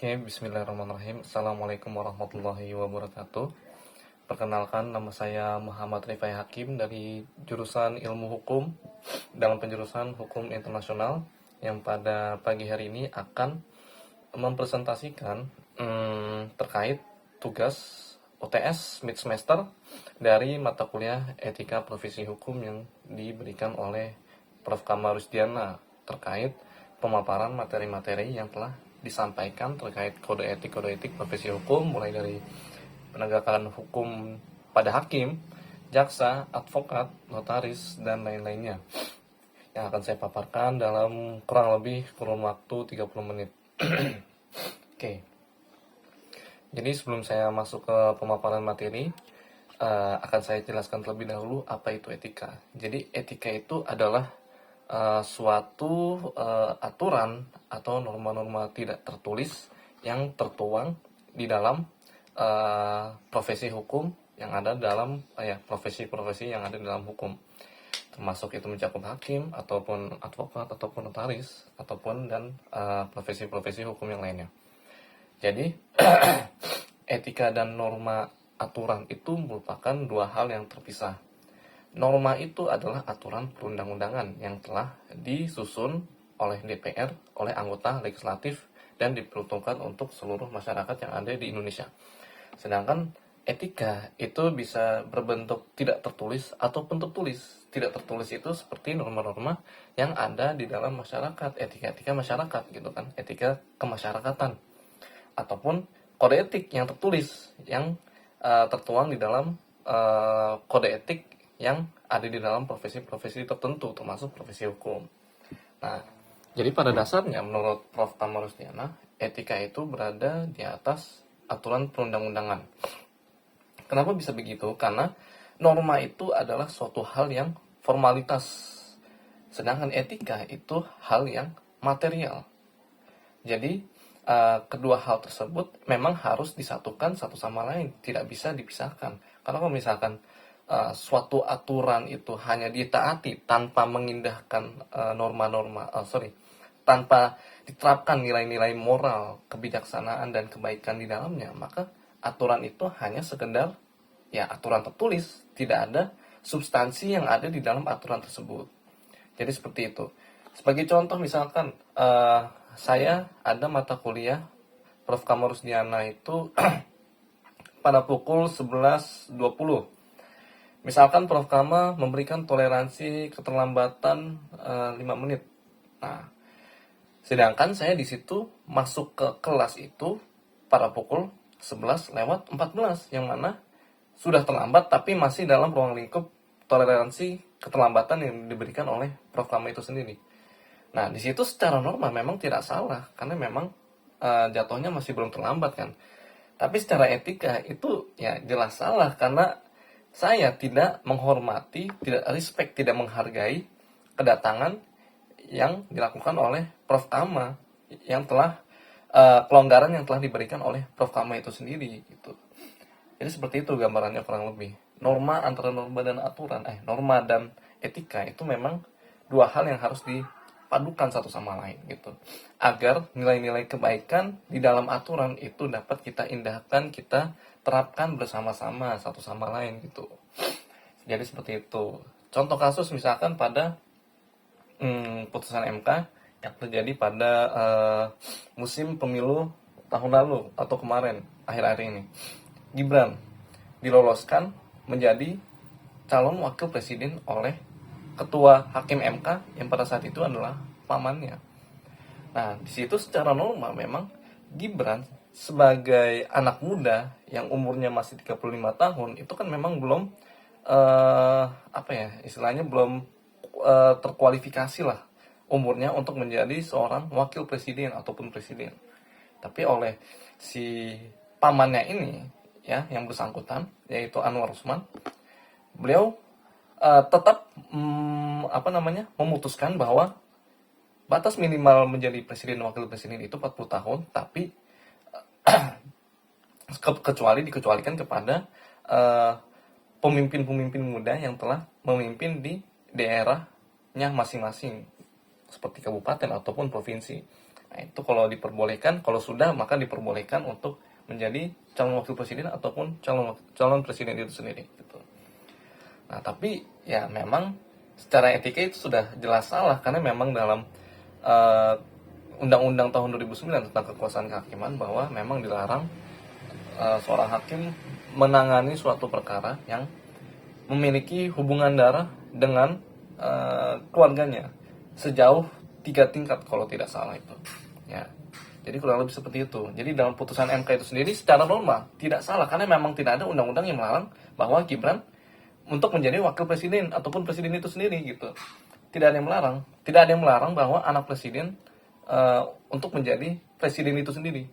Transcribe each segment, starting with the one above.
Oke, bismillahirrahmanirrahim. Assalamualaikum warahmatullahi wabarakatuh. Perkenalkan, nama saya Muhammad Rifai Hakim dari jurusan Ilmu Hukum dalam penjurusan Hukum Internasional yang pada pagi hari ini akan mempresentasikan terkait tugas UTS mid semester dari mata kuliah Etika Profesi Hukum yang diberikan oleh Prof. Kamal Rusdiana terkait pemaparan materi-materi yang telah disampaikan terkait kode etik profesi hukum, mulai dari penegakan hukum pada hakim, jaksa, advokat, notaris, dan lain-lainnya, yang akan saya paparkan dalam kurang lebih kurun waktu 30 menit. Oke. Jadi sebelum saya masuk ke pemaparan materi, akan saya jelaskan terlebih dahulu apa itu etika. Jadi etika itu adalah suatu aturan atau norma-norma tidak tertulis yang tertuang di dalam profesi hukum yang ada dalam profesi-profesi yang ada dalam hukum, termasuk itu mencakup hakim ataupun advokat ataupun notaris ataupun dan profesi-profesi hukum yang lainnya. Jadi etika dan norma aturan itu merupakan dua hal yang terpisah. Norma itu adalah aturan perundang-undangan yang telah disusun oleh DPR, oleh anggota legislatif, dan diperuntukkan untuk seluruh masyarakat yang ada di Indonesia. Sedangkan etika itu bisa berbentuk tidak tertulis ataupun tertulis. Tidak tertulis itu seperti norma-norma yang ada di dalam masyarakat, etika-etika masyarakat gitu kan, etika kemasyarakatan. Ataupun kode etik yang tertulis, yang tertuang di dalam kode etik yang ada di dalam profesi-profesi tertentu, termasuk profesi hukum. Nah, jadi pada dasarnya menurut Prof. Kamal Rusdiana, etika itu berada di atas aturan perundang-undangan. Kenapa bisa begitu? Karena norma itu adalah suatu hal yang formalitas, sedangkan etika itu hal yang material. Jadi kedua hal tersebut memang harus disatukan satu sama lain, tidak bisa dipisahkan. Karena kalau misalkan suatu aturan itu hanya ditaati tanpa mengindahkan tanpa diterapkan nilai-nilai moral, kebijaksanaan dan kebaikan di dalamnya, maka aturan itu hanya sekedar aturan tertulis, tidak ada substansi yang ada di dalam aturan tersebut. Jadi seperti itu. Sebagai contoh misalkan saya ada mata kuliah Prof. Kamal Rusdiana itu pada pukul 11.20. Misalkan Prof. Kamal memberikan toleransi keterlambatan 5 menit. Nah, sedangkan saya di situ masuk ke kelas itu pada pukul 11:14, yang mana sudah terlambat tapi masih dalam ruang lingkup toleransi keterlambatan yang diberikan oleh Prof. Kamal itu sendiri. Nah, di situ secara norma memang tidak salah, karena memang jatuhnya masih belum terlambat kan. Tapi secara etika itu jelas salah, karena saya tidak menghormati, tidak respect, tidak menghargai kedatangan yang dilakukan oleh Prof. Kamal, yang telah kelonggaran yang telah diberikan oleh Prof. Kamal itu sendiri gitu. Jadi seperti itu gambarannya kurang lebih. Norma antara norma dan aturan, norma dan etika itu memang dua hal yang harus dipadukan satu sama lain gitu, agar nilai-nilai kebaikan di dalam aturan itu dapat kita indahkan, kita terapkan bersama-sama satu sama lain gitu. Jadi seperti itu. Contoh kasus misalkan pada putusan MK yang terjadi pada musim pemilu tahun lalu atau kemarin akhir-akhir ini. Gibran diloloskan menjadi calon wakil presiden oleh ketua hakim MK yang pada saat itu adalah pamannya. Nah, di situ secara norma memang Gibran sebagai anak muda yang umurnya masih 35 tahun itu kan memang belum istilahnya belum terkualifikasi lah umurnya untuk menjadi seorang wakil presiden ataupun presiden. Tapi oleh si pamannya ini yang bersangkutan, yaitu Anwar Usman, beliau tetap memutuskan bahwa batas minimal menjadi presiden wakil presiden itu 40 tahun, tapi dikecualikan kepada pemimpin-pemimpin muda yang telah memimpin di daerahnya masing-masing, seperti kabupaten ataupun provinsi. Nah, itu kalau diperbolehkan, kalau sudah maka diperbolehkan untuk menjadi calon wakil presiden ataupun calon presiden itu sendiri gitu. Nah, tapi ya memang secara etika itu sudah jelas salah karena memang dalam eh, Undang-Undang tahun 2009 tentang kekuasaan kehakiman bahwa memang dilarang seorang hakim menangani suatu perkara yang memiliki hubungan darah dengan keluarganya sejauh 3 tingkat kalau tidak salah itu. Ya. Jadi kurang lebih seperti itu. Jadi dalam putusan MK itu sendiri secara normal tidak salah karena memang tidak ada undang-undang yang melarang bahwa Gibran untuk menjadi wakil presiden ataupun presiden itu sendiri gitu. Tidak ada yang melarang. Tidak ada yang melarang bahwa anak presiden untuk menjadi presiden itu sendiri.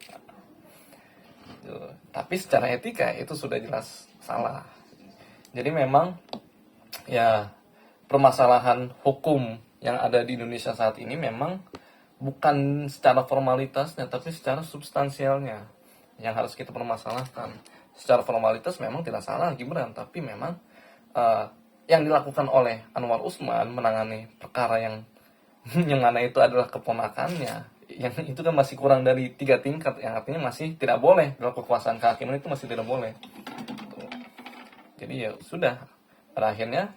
Tapi secara etika itu sudah jelas salah. Jadi memang ya permasalahan hukum yang ada di Indonesia saat ini memang bukan secara formalitasnya tapi secara substansialnya yang harus kita permasalahkan. Secara formalitas memang tidak salah Gibran, tapi memang yang dilakukan oleh Anwar Usman menangani perkara yang yang mana itu adalah keponakannya, yang itu kan masih kurang dari 3 tingkat, yang artinya masih tidak boleh dalam kekuasaan kehakiman itu masih tidak boleh. Jadi ya sudah, pada akhirnya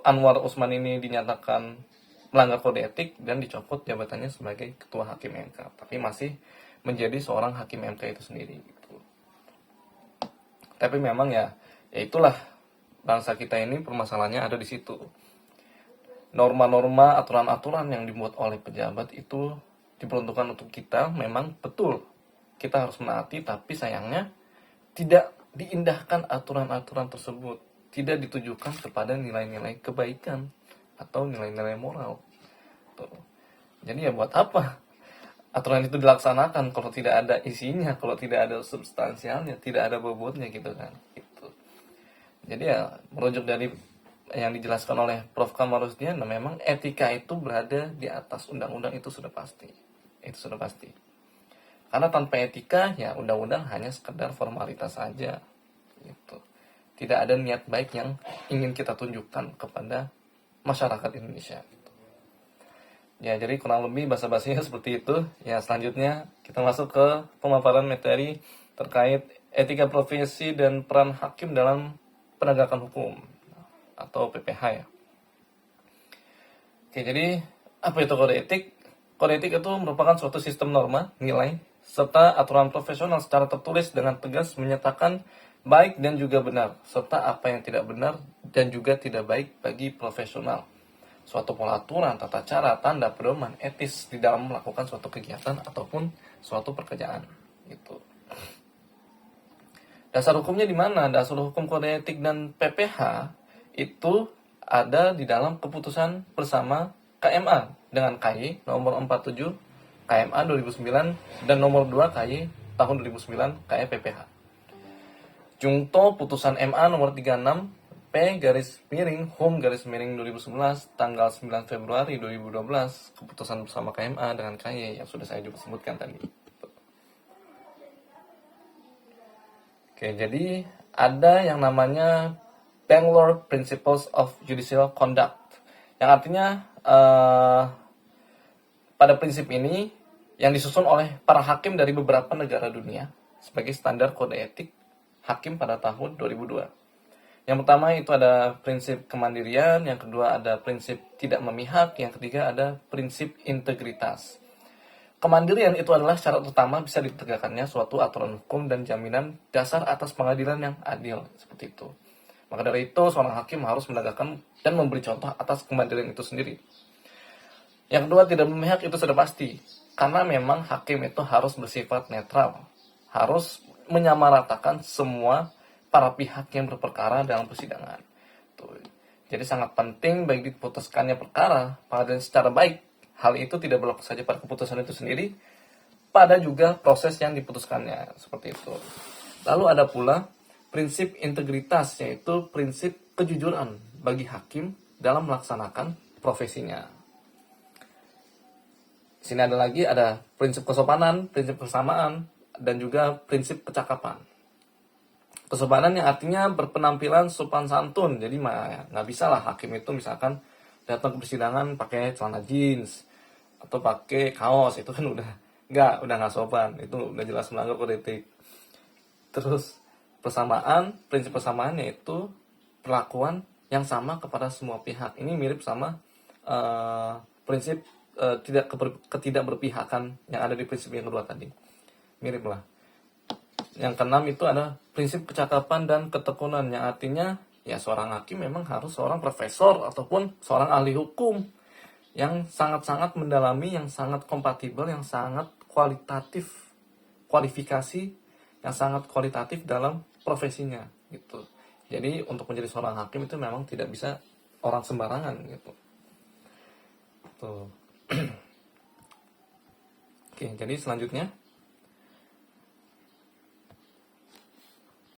Anwar Usman ini dinyatakan melanggar kode etik dan dicopot jabatannya sebagai ketua hakim MK, tapi masih menjadi seorang hakim MK itu sendiri gitu. Tapi memang ya itulah bangsa kita ini, permasalahannya ada di situ. Norma-norma, aturan-aturan yang dibuat oleh pejabat itu diperuntukkan untuk kita, memang betul kita harus menaati, tapi sayangnya tidak diindahkan aturan-aturan tersebut, tidak ditujukan kepada nilai-nilai kebaikan atau nilai-nilai moral. Tuh. Jadi ya buat apa aturan itu dilaksanakan kalau tidak ada isinya, kalau tidak ada substansialnya, tidak ada bobotnya gitu kan. Gitu. Jadi ya merujuk dari yang dijelaskan oleh Prof. Kamarudin, memang etika itu berada di atas undang-undang, itu sudah pasti. Itu sudah pasti. Karena tanpa etika ya undang-undang hanya sekedar formalitas saja. Gitu. Tidak ada niat baik yang ingin kita tunjukkan kepada masyarakat Indonesia. Gitu. Ya, jadi kurang lebih basa-basinya seperti itu. Ya, selanjutnya kita masuk ke pemaparan materi terkait etika profesi dan peran hakim dalam penegakan hukum atau PPH ya. Oke, jadi apa itu kode etik? Kode etik itu merupakan suatu sistem norma, nilai, serta aturan profesional secara tertulis dengan tegas menyatakan baik dan juga benar, serta apa yang tidak benar dan juga tidak baik bagi profesional. Suatu pola aturan, tata cara, tanda pedoman etis di dalam melakukan suatu kegiatan ataupun suatu pekerjaan. Gitu. Dasar hukumnya di mana? Dasar hukum kode etik dan PPH itu ada di dalam keputusan bersama KMA dengan KY nomor 47 KMA 2009 dan nomor 2 KY tahun 2009 KY PPH. Jungto putusan MA nomor 36 P/Hum 2011 tanggal 9 Februari 2012, keputusan bersama KMA dengan KY yang sudah saya juga sebutkan tadi. Oke, jadi ada yang namanya Bangalore Principles of Judicial Conduct, yang artinya pada prinsip ini yang disusun oleh para hakim dari beberapa negara dunia sebagai standar kode etik hakim pada tahun 2002. Yang pertama itu ada prinsip kemandirian, yang kedua ada prinsip tidak memihak, yang ketiga ada prinsip integritas. Kemandirian itu adalah syarat utama bisa ditegakkannya suatu aturan hukum dan jaminan dasar atas pengadilan yang adil, seperti itu. Maka dari itu, seorang hakim harus menegakkan dan memberi contoh atas kemandirian itu sendiri. Yang kedua, tidak memihak itu sudah pasti. Karena memang hakim itu harus bersifat netral. Harus menyamaratakan semua para pihak yang berperkara dalam persidangan. Tuh. Jadi sangat penting baik diputuskannya perkara pada secara baik. Hal itu tidak berlaku saja pada keputusan itu sendiri, pada juga proses yang diputuskannya. Seperti itu. Lalu ada pula prinsip integritas, yaitu prinsip kejujuran bagi hakim dalam melaksanakan profesinya. Di sini ada prinsip kesopanan, prinsip kesamaan, dan juga prinsip kecakapan. Kesopanan yang artinya berpenampilan sopan santun. Jadi nggak bisa lah hakim itu misalkan datang ke persidangan pakai celana jeans, atau pakai kaos, itu kan udah nggak sopan, itu udah jelas melanggar kode etik. Terus prinsip persamaannya itu perlakuan yang sama kepada semua pihak. Ini mirip sama prinsip ketidak berpihakan yang ada di prinsip yang kedua tadi. Mirip lah. Yang keenam itu ada prinsip kecakapan dan ketekunan, yang artinya ya seorang hakim memang harus seorang profesor ataupun seorang ahli hukum yang sangat-sangat mendalami, yang sangat kompatibel, yang sangat kualitatif, kualifikasi yang sangat kualitatif dalam profesinya gitu. Jadi untuk menjadi seorang hakim itu memang tidak bisa orang sembarangan gitu. Tuh. Oke, jadi selanjutnya